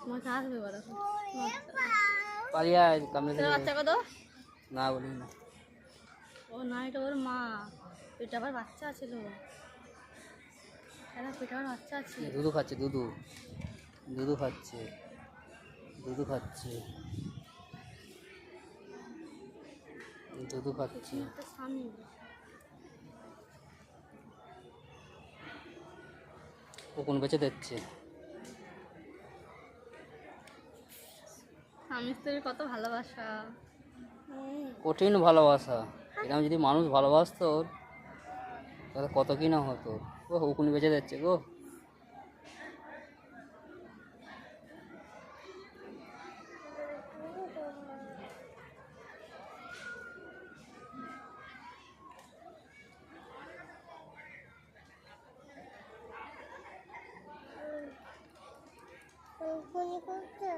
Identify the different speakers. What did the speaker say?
Speaker 1: মজা আসবে বড়
Speaker 2: পালিয়া কামড়ে
Speaker 1: তোর বাচ্চা কত?
Speaker 2: না বলি না।
Speaker 1: ও না, এটা ওর মা। পেটে আবার বাচ্চা ছিল। পেটে আবার বাচ্চা আছে।
Speaker 2: দুধু খাচ্ছে, দুধু দুধু খাচ্ছে, দুধু খাচ্ছে, দুধু খাচ্ছে।
Speaker 1: একটা স্বামী।
Speaker 2: ও কোন বেঁচে দিচ্ছে।
Speaker 1: স্বামী স্ত্রীর কত ভালোবাসা।
Speaker 2: কঠিন ভালোবাসা। এরকম যদি মানুষ ভালোবাসতো তাহলে কত কি না হতো। ও উকুন বেঁচে দিচ্ছে গো।
Speaker 3: করতে